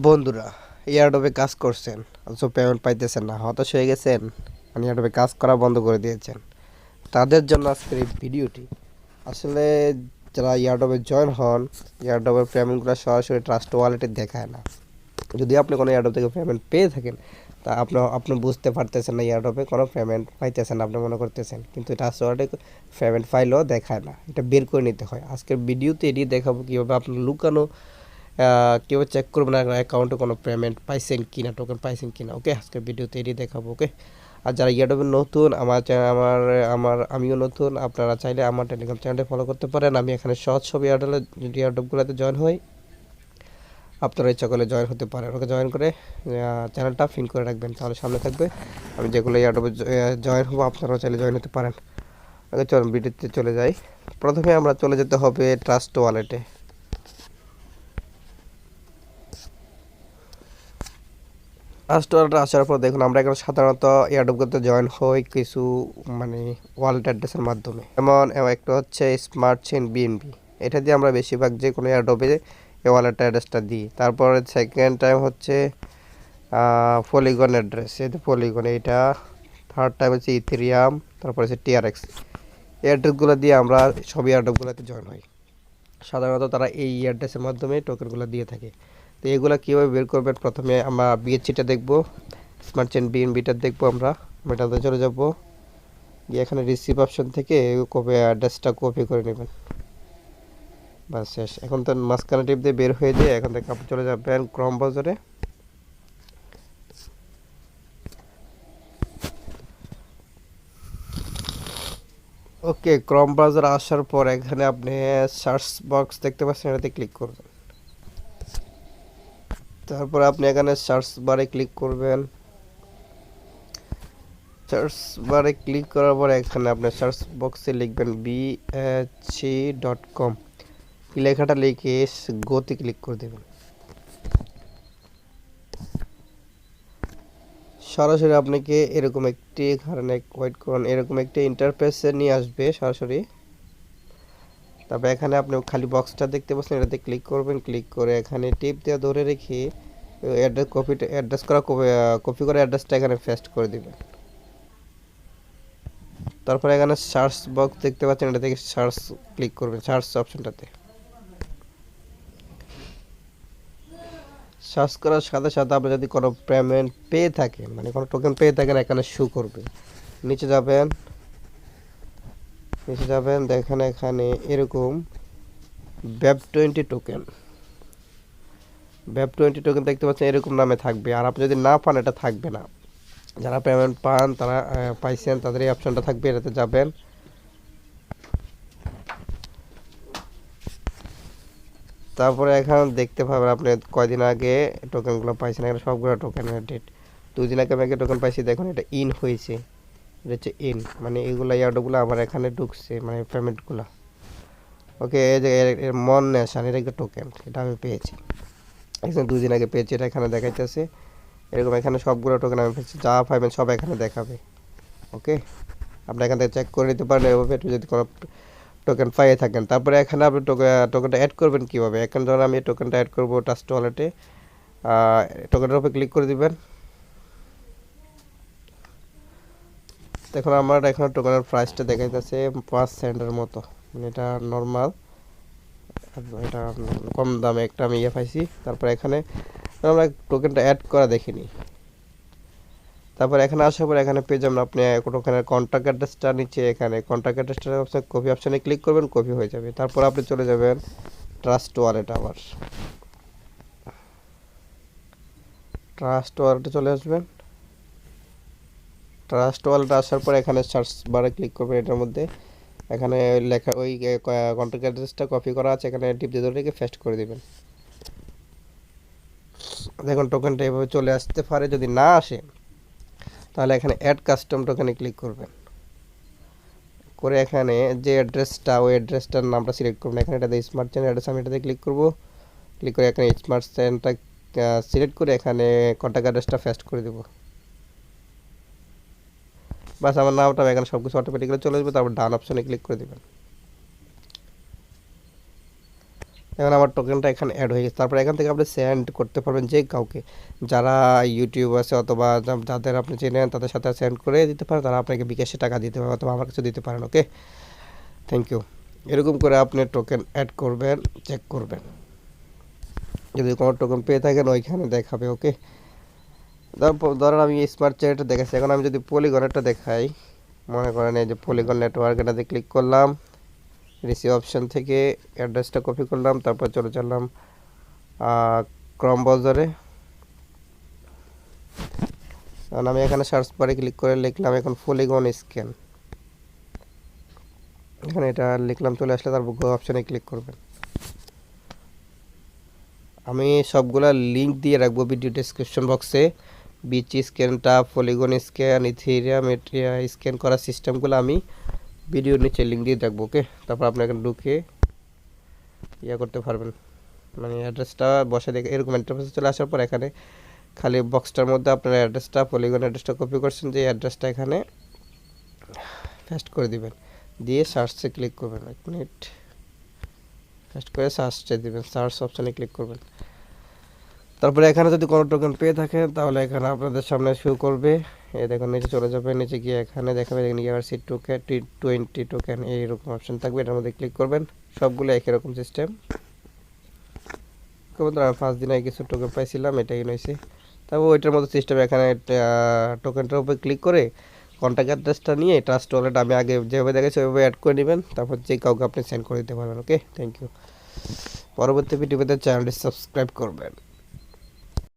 বন্ধুরা, এয়ারড্রপে কাজ করছেন অথচ পেমেন্ট পাইতেছেন না, হতাশ হয়ে গেছেন, মানে এয়ারড্রপে কাজ করা বন্ধ করে দিয়েছেন, তাদের জন্য আজকের এই ভিডিওটি। আসলে যারা এয়ারড্রপে জয়েন হন, এয়ারড্রপের পেমেন্টগুলো সরাসরি ট্রাস্ট ওয়ালেটে দেখায় না। যদি আপনি কোনো এয়ারড্রপ থেকে পেমেন্ট পেয়ে থাকেন, তা আপনি বুঝতে পারতেছেন না এয়ারড্রপে কোনো পেমেন্ট পাইতেছেন না, আপনি মনে করতেছেন, কিন্তু ট্রাস্ট ওয়ালেটে পেমেন্ট ফাইলও দেখায় না, এটা বের করে নিতে হয়। আজকের ভিডিওতে এটি দেখাবো কীভাবে আপনার লুকানো কেউ চেক করবেন না অ্যাকাউন্টে কোনো পেমেন্ট পাইছেন কি না, টোকেন পাইছেন কি না। ওকে, আজকের ভিডিওতে এটি দেখাবো। ওকে, আর যারা ইয়ারডবে নতুন, আমিও নতুন, আপনারা চাইলে আমার টেলিগ্রাম চ্যানেলটি ফলো করতে পারেন। আমি এখানে সহজ সব ইয়ারডবগুলোতে জয়েন হই, আপনারা ইচ্ছা করলে জয়েন হতে পারেন। ওকে, জয়েন করে চ্যানেলটা পিন করে রাখবেন, তাহলে সামনে থাকবে আমি যেগুলো ইয়ারডবে জয়েন হবো, আপনারাও চাইলে জয়েন হতে পারেন। ওকে, চলুন ভিডিওতে চলে যাই। প্রথমে আমরা চলে যেতে হবে ট্রাস্ট ওয়ালেটে। ট্রাস্ট ওয়ালেটে আসার পর দেখুন, আমরা এখানে সাধারণত এয়ারড্রপগুলোতে জয়েন হই কিছু মানে ওয়ালেট অ্যাড্রেসের মাধ্যমে। যেমন একটা হচ্ছে স্মার্ট চেইন বিএনবি, এটা দিয়ে আমরা বেশিরভাগ যে কোনো এয়ারড্রপে এই ওয়ালেট অ্যাড্রেসটা দিই। তারপরে সেকেন্ড টাইম হচ্ছে পলিগন অ্যাড্রেস, এই পলিগন এইটা। থার্ড টাইম হচ্ছে ইথেরিয়াম, তারপরে হচ্ছে টিআরএক্স। এই অ্যাড্রেসগুলো দিয়ে আমরা সব এয়ারড্রপগুলোতে জয়েন হই। সাধারণত তারা এই অ্যাড্রেসের মাধ্যমে টোকেনগুলো দিয়ে থাকে। তো এগুলো কীভাবে বের করবেন, প্রথমে আমরা বিএসসিটা দেখব, স্মার্ট চেইন বিএনবিটা দেখবো। আমরা এটাতে চলে যাব, গিয়ে এখানে রিসিভ অপশন থেকে কপি অ্যাড্রেসটা কপি করে নেবেন, বাস শেষ। এখন তো মাঝখানে টিপ দিয়ে বের হয়ে যায়। এখন থেকে আপনি চলে যাবেন ক্রোম ব্রাউজারে। ওকে, ক্রোম ব্রাউজার আসার পর এখানে আপনি সার্চ বক্স দেখতে পাচ্ছেন, এটাতে ক্লিক করবেন। তারপর আপনি এখানে সার্চ বারে ক্লিক করবেন। সার্চ বারে ক্লিক করার পর এখানে আপনি সার্চ বক্সে লিখবেন bhc.com, এই লেখাটা লিখে গোতে ক্লিক করে দেবেন। সরাসরি আপনাকে এরকম একটি কারণে ওয়েট করুন, এরকম একটি ইন্টারফেসে নিয়ে আসবে সরাসরি। তারপর এখানে আপনি খালি বক্সটা দেখতে পাচ্ছেন, এটাতে ক্লিক করবেন। ক্লিক করে এখানে টিপ দিয়ে ধরে রেখে কপি করে অ্যাড্রেসটা এখানে পেস্ট করে দিবেন। তারপর এখানে সার্চ বক্স দেখতে পাচ্ছেন, এটা থেকে সার্চ ক্লিক করবেন, সার্চ অপশনটাতে। সার্চ করার সাথে সাথে আপনি যদি কোনো পেমেন্ট পেয়ে থাকেন, মানে কোনো টোকেন পেয়ে থাকেন, এখানে শো করবে। নিচে যাবেন, দেখেন এখানে এরকম BEP20 টোকেন দেখতে পাচ্ছেন, এরকম নামে থাকবে। আর আপনি যদি না পান, এটা থাকবে না। যারা পেমেন্ট পান, তারা পাইছেন, তাদের এই অপশনটা থাকবে, এটাতে যাবেন। তারপরে এখানে দেখতে পাবেন আপনি কয়দিন আগে টোকেনগুলো পাইছেন। এখানে সবগুলো টোকেনের ডেট 2 দিন আগে আমি একটা টোকেন পাইছি, দেখুন এটা ইন হয়েছে, এটা হচ্ছে ইন, মানে এগুলো ইয়ার্ডগুলো আবার এখানে ঢুকছে, মানে পেমেন্টগুলো। ওকে, এই যে এর মন নেশান, এটা একটা টোকেন, এটা আমি পেয়েছি, এখানে 2 দিন আগে পেয়েছি, এটা এখানে দেখাইতেছে। এরকম এখানে সবগুলো টোকেন আমি পেয়েছি, যা পাইবেন সব এখানে দেখাবে। ওকে, আপনি এখান থেকে চেক করে নিতে পারেন এভাবে, যদি কোনো টোকেন পাইয়ে থাকেন। তারপরে এখানে আপনি টোকেনটা অ্যাড করবেন কীভাবে। এখন ধরুন আমি টোকেনটা অ্যাড করবো ট্রাস্ট ওয়ালেটে, টোকেনের উপরে ক্লিক করে দিবেন। দেখুন আমার এখানে টোকেনের প্রাইসটা দেখাইতেছে 5 সেন্টের মতো, মানে এটা নর্মাল, এটা কম দামে একটা আমি পাইছি। তারপর এখানে আমরা টোকেনটা অ্যাড করা দেখিনি। তারপর এখানে আসার পর এখানে পেয়ে যাবেন আপনি টোকেনের কন্ট্যাক্ট অ্যাড্রেসটা, নিচে এখানে কন্ট্যাক্ট অ্যাড্রেসটা অপশন, কপি অপশানে ক্লিক করবেন, কপি হয়ে যাবে। তারপর আপনি চলে যাবেন ট্রাস্ট ওয়ালেট, আবার ট্রাস্ট ওয়ালেটে চলে আসবেন। ট্রাস্ট ওয়ালেটে আসার পর এখানে সার্চ বারে ক্লিক করবেন, এটার মধ্যে এখানে লেখা ওই কন্ট্যাক্ট অ্যাড্রেসটা কপি করা আছে, এখানে টিপ দিয়ে ধরে রেখে পেস্ট করে দিবেন। দেখুন টোকেনটা এভাবে চলে আসতে পারে। যদি না আসে, তাহলে এখানে অ্যাড কাস্টম টোকেনে ক্লিক করবেন, করে এখানে যে অ্যাড্রেসটা, ওই অ্যাড্রেসটার নামটা সিলেক্ট করবেন। এখানে এটাতে স্মার্ট চেইন অ্যাড্রেস, আমি এটাতে ক্লিক করব। ক্লিক করে এখানে স্মার্ট চেইনটা সিলেক্ট করে এখানে কন্ট্যাক্ট অ্যাড্রেসটা পেস্ট করে দেব। বাস, আমার নামটা এখানে সব কিছু অটোমেটিক্যালি চলে আসবে। তারপর ডান অপশনে ক্লিক করে দেবেন। এখন আমার টোকেনটা এখানে অ্যাড হয়ে গেছে। তারপর এখান থেকে আপনি সেন্ড করতে পারবেন যে কাউকে, যারা ইউটিউব আছে অথবা যাদের আপনি চেনেন তাদের সাথে সেন্ড করে দিতে পারেন, তারা আপনাকে বিকাশে টাকা দিতে পারে অথবা আমার কাছে দিতে পারেন। ওকে, থ্যাংক ইউ। এরকম করে আপনি টোকেন অ্যাড করবেন, চেক করবেন, যদি কোনো টোকেন পেয়ে থাকেন ওইখানে দেখাবে। ওকে, ধরেন আমি স্মার্ট চেয়ারটা দেখাচ্ছি, এখন আমি যদি পলিগনেরটা দেখাই, মনে করেন এই যে পলিগন নেটওয়ার্ক, এটাতে ক্লিক করলাম, রিসিভ অপশন থেকে অ্যাড্রেসটা কপি করলাম, তারপর চলে চললাম ক্রম ব্রাউজারে। কারণ আমি এখানে সার্চ বারে ক্লিক করে লিখলাম এখন পলিগন স্ক্যান, এখানে এটা লিখলাম, চলে আসলে তারপর গো অপশনে ক্লিক করবেন। আমি সবগুলা লিঙ্ক দিয়ে রাখবো ভিডিও ডেসক্রিপশন বক্সে, বিচ স্ক্যানটা, পলিগন স্ক্যান, ইথেরিয়াম স্ক্যান করার সিস্টেমগুলো আমি ভিডিওর নিচে লিঙ্ক দিয়ে রাখবো। ওকে, তারপর আপনি এখানে ঢুকে করতে পারবেন, মানে অ্যাড্রেসটা বসে দেখে এরকম ইন্টারফেসে চলে আসার পর এখানে খালি বক্সটার মধ্যে আপনার অ্যাড্রেসটা, পলিগন অ্যাড্রেসটা কপি করছেন, যে অ্যাড্রেসটা এখানে পেস্ট করে দিবেন, দিয়ে সার্চে ক্লিক করবেন। 1 মিনিট, পেস্ট করে সার্চে দিবেন, সার্চ অপশানে ক্লিক করবেন। তারপরে এখানে যদি কোনো টোকেন পেয়ে থাকেন তাহলে এখানে আপনাদের সামনে শো করবে, এই দেখুন নিচে চলে যাবে, নিচে গিয়ে এখানে দেখাবে ইউনিভার্সি টোকেন 20 টোকেন এইরকম অপশন থাকবে, এটার মধ্যে ক্লিক করবেন। সবগুলো একই রকম সিস্টেম। আমি 5 দিন আগে কিছু টোকেন পাইছিলাম, এটাই নইছে। তারপর ওইটার মতো সিস্টেম এখানে টোকেনটার উপরে ক্লিক করে কন্ট্যাক্ট অ্যাড্রেসটা নিয়ে ট্রাস্ট ওয়ালেট আমি আগে যেভাবে দেখেছি ওইভাবে অ্যাড করে নেবেন, তারপর যে কাউকে আপনি সেন্ড করে দিতে পারবেন। ওকে, থ্যাংক ইউ। পরবর্তী ভিডিওতে চ্যানেলটি সাবস্ক্রাইব করবেন।